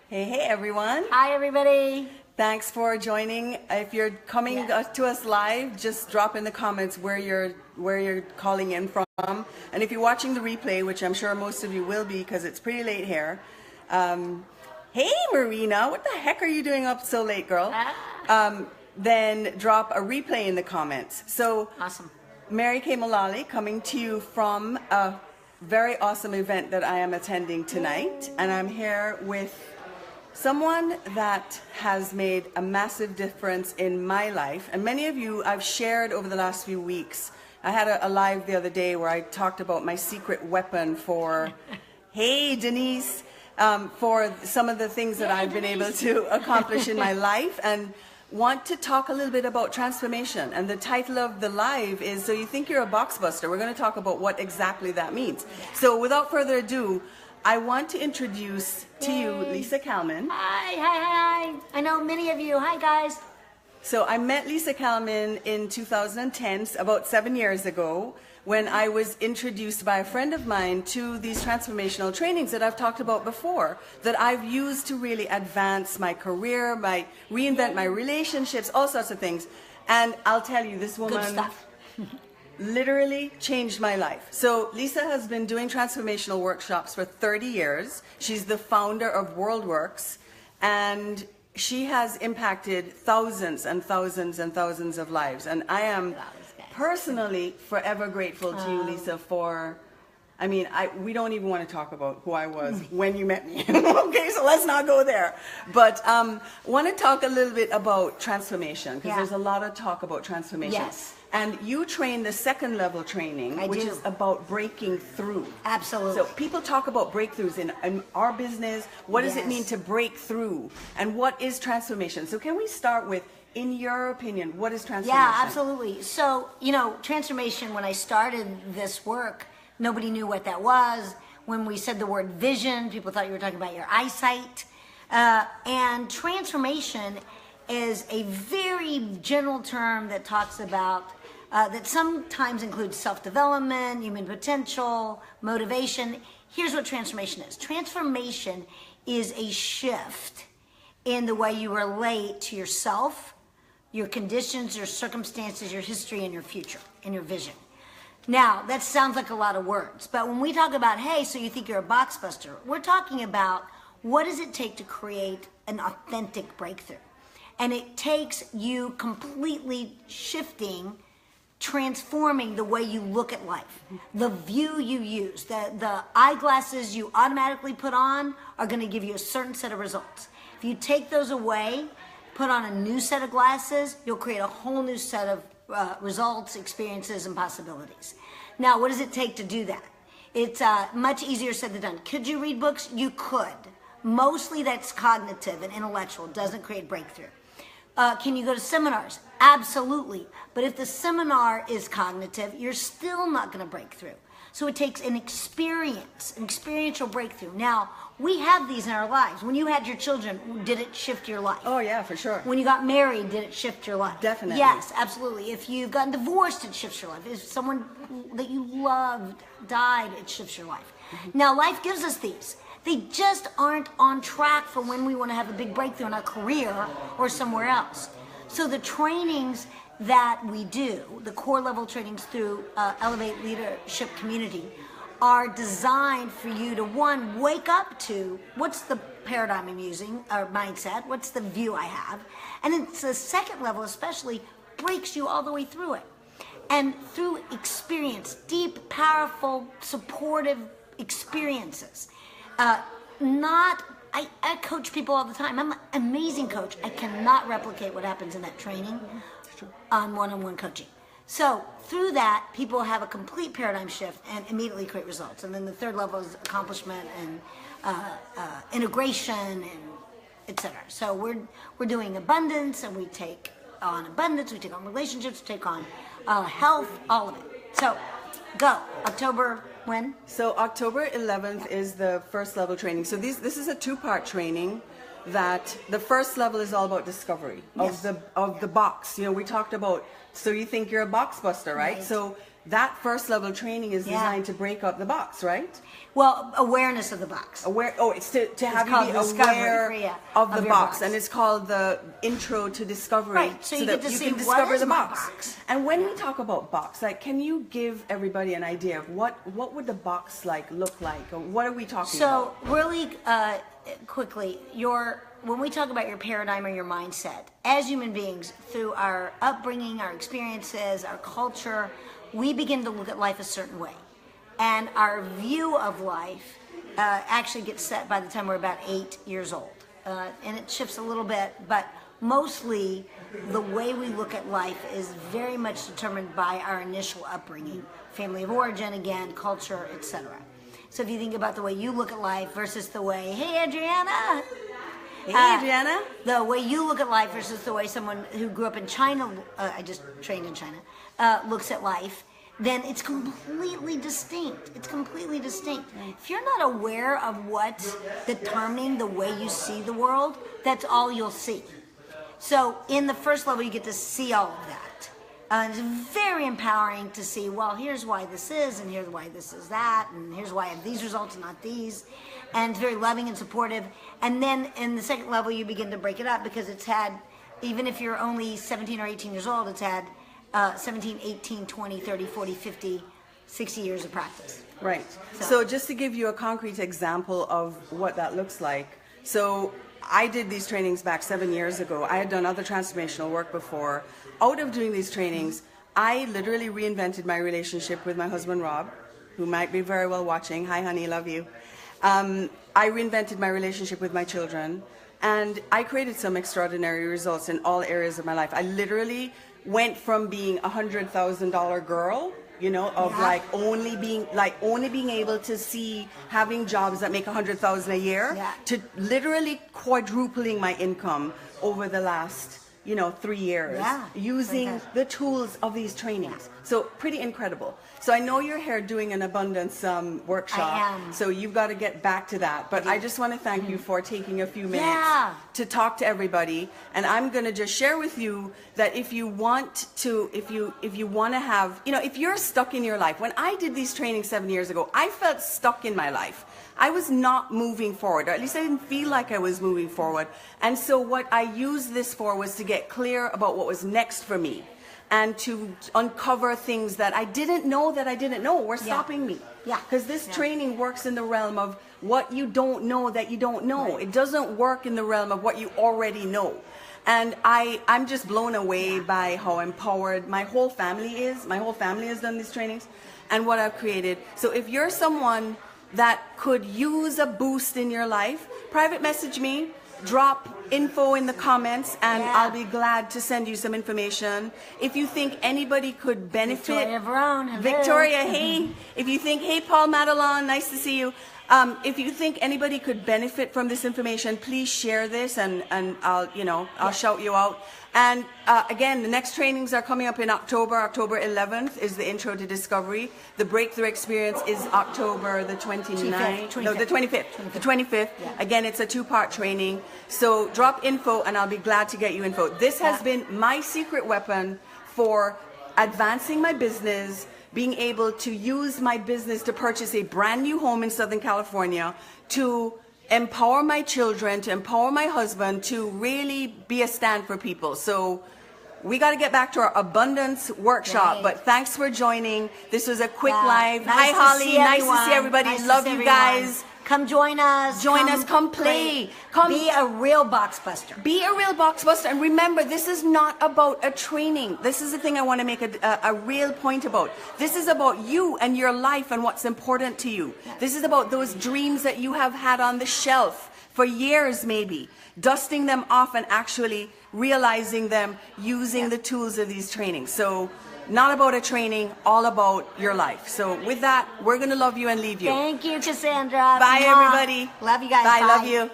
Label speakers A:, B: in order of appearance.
A: Hey, hey everyone.
B: Hi everybody.
A: Thanks for joining. If you're coming to us live, just drop in the comments where you're calling in from. And if you're watching the replay, which I'm sure most of you will be because it's pretty late here. Hey Marina, what the heck are you doing up so late, girl? Then drop a replay in the comments. So
B: Awesome.
A: Mary Kay Mullally coming to you from a very awesome event that I am attending tonight. And I'm here with someone that has made a massive difference in my life. And many of you I've shared over the last few weeks. I had a live the other day where I talked about my secret weapon for, hey Denise, for some of the things that I've been able to accomplish in my life, and want to talk a little bit about transformation. And the title of the live is, So You Think You're a Box Buster. We're going to talk about what exactly that means. So without further ado, I want to introduce to you Lisa Kalman.
B: Hi. I know many of you. Hi guys.
A: So I met Lisa Kalman in 2010, about 7 years ago, when I was introduced by a friend of mine to these transformational trainings that I've talked about before, that I've used to really advance my career, reinvent my relationships, all sorts of things. And I'll tell you, this woman
B: Good stuff.
A: literally changed my life. So Lisa has been doing transformational workshops for 30 years. She's the founder of WorldWorks, and she has impacted thousands and thousands and thousands of lives. And I am personally forever grateful to you, Lisa, for, I mean, we don't even want to talk about who I was when you met me. Okay, so let's not go there. But want to talk a little bit about transformation, because there's a lot of talk about transformation.
B: Yes.
A: And you train the second level training, which is about breaking through.
B: Absolutely.
A: So people talk about breakthroughs in our business. What does it mean to break through? And what is transformation? So can we start with, in your opinion, what is transformation?
B: Yeah, absolutely. So, transformation, when I started this work, nobody knew what that was. When we said the word vision, people thought you were talking about your eyesight. And transformation is a very general term that talks about that sometimes includes self-development, human potential, motivation. Here's what transformation is. Transformation is a shift in the way you relate to yourself, your conditions, your circumstances, your history, and your future, and your vision. Now, that sounds like a lot of words, but when we talk about, hey, so you think you're a box buster, we're talking about what does it take to create an authentic breakthrough? And it takes you completely shifting, transforming the way you look at life, the view you use, the eyeglasses you automatically put on are going to give you a certain set of results. If you take those away, put on a new set of glasses, you'll create a whole new set of results, experiences, and possibilities. Now, what does it take to do that? It's much easier said than done. Could you read books? You could. Mostly that's cognitive and intellectual, doesn't create breakthrough. Can you go to seminars? Absolutely. But if the seminar is cognitive, you're still not going to break through. So it takes an experiential breakthrough. Now, we have these in our lives. When you had your children, did it shift your life?
A: Oh, yeah, for sure.
B: When you got married, did it shift your life?
A: Definitely.
B: Yes, absolutely. If you've gotten divorced, it shifts your life. If someone that you loved died, it shifts your life. Now, life gives us these. They just aren't on track for when we want to have a big breakthrough in our career or somewhere else. So the trainings that we do, the core level trainings through Elevate Leadership Community, are designed for you to, one, wake up to what's the paradigm I'm using, or mindset, what's the view I have, and it's the second level especially breaks you all the way through it. And through experience, deep, powerful, supportive experiences. I coach people all the time. I'm an amazing coach. I cannot replicate what happens in that training on one-on-one coaching. So through that, people have a complete paradigm shift and immediately create results. And then the third level is accomplishment and integration and etc. So we're doing abundance, and we take on abundance, we take on relationships, we take on health, all of it. So go. October when?
A: So October 11th is the first level training. So this is a two-part training. That the first level is all about discovery of the box. We talked about, so you think you're a box buster, right? So that first level training is designed to break up the box, right?
B: Well, awareness of the box.
A: It's to have you
B: called
A: be
B: discovery
A: aware of the
B: your
A: box, and it's called the Intro to Discovery.
B: Right, so you get
A: that
B: to
A: you
B: see
A: can
B: what
A: discover
B: is
A: the
B: my
A: box.
B: box.
A: And when we talk about box, like, can you give everybody an idea of what would the box look like, or what are we talking about?
B: So really quickly, when we talk about your paradigm or your mindset, as human beings, through our upbringing, our experiences, our culture, we begin to look at life a certain way. And our view of life actually gets set by the time we're about 8 years old. And it shifts a little bit, but mostly the way we look at life is very much determined by our initial upbringing, family of origin, again, culture, etc. So if you think about the way you look at life versus the way, hey, Adriana.
A: Hey, Adriana.
B: The way you look at life versus the way someone who grew up in China, I just trained in China, looks at life, then it's completely distinct. It's completely distinct. If you're not aware of what's determining the way you see the world, that's all you'll see. So in the first level, you get to see all of that. It's very empowering to see, well, here's why this is, and here's why this is that, and here's why I have these results and not these. And it's very loving and supportive. And then in the second level, you begin to break it up because it's had, even if you're only 17 or 18 years old, it's had 17, 18, 20, 30, 40, 50, 60 years of practice.
A: Right. So just to give you a concrete example of what that looks like. So I did these trainings back 7 years ago. I had done other transformational work before. Out of doing these trainings, I literally reinvented my relationship with my husband, Rob, who might be very well watching. Hi, honey, love you. I reinvented my relationship with my children, and I created some extraordinary results in all areas of my life. I literally went from being $100,000 girl, of only being able to see having jobs that make $100,000 a year, to literally quadrupling my income over the last 3 years, using the tools of these trainings. So pretty incredible. So I know you're here doing an abundance workshop.
B: I am.
A: So you've got to get back to that. But I just want to thank you for taking a few minutes to talk to everybody. And I'm going to just share with you that if you want to, if you want to have, if you're stuck in your life, when I did these trainings 7 years ago, I felt stuck in my life. I was not moving forward, or at least I didn't feel like I was moving forward. And so what I used this for was to get clear about what was next for me, and to uncover things that I didn't know were stopping me. Because this training works in the realm of what you don't know that you don't know. It doesn't work in the realm of what you already know. And I'm just blown away by how empowered my whole family is. My whole family has done these trainings and what I've created. So if you're someone that could use a boost in your life, private message me, drop info in the comments, and I'll be glad to send you some information. If you think anybody could benefit,
B: Victoria Verone, hello.
A: Victoria, hey. If you think, hey, Paul Madelon, nice to see you. If you think anybody could benefit from this information, please share this, and I'll shout you out. And again, the next trainings are coming up in October. October 11th is the Intro to Discovery. The Breakthrough Experience is October the 29th.
B: 25th.
A: No, the 25th. The 25th.
B: Yeah.
A: Again, it's a 2-part training. So drop info, and I'll be glad to get you info. This has been my secret weapon for advancing my business, being able to use my business to purchase a brand new home in Southern California, to empower my children, to empower my husband, to really be a stand for people. So we got to get back to our abundance workshop.
B: Right.
A: But thanks for joining. This was a quick
B: Yeah.
A: live.
B: Nice
A: Hi,
B: to
A: Holly.
B: see
A: Nice to
B: everyone.
A: see everybody.
B: Nice to
A: Love
B: see
A: you
B: everyone.
A: guys.
B: Come join us.
A: Come play. Come
B: be a real box buster.
A: Be a real box buster. And remember, this is not about a training. This is the thing I want to make a real point about. This is about you and your life and what's important to you. This is about those dreams that you have had on the shelf for years, maybe. Dusting them off and actually realizing them using the tools of these trainings. So not about a training, all about your life. So with that, we're going to love you and leave you.
B: Thank you, Cassandra.
A: Bye,
B: Mwah.
A: everybody.
B: Love you guys.
A: Bye.
B: Bye.
A: Love you.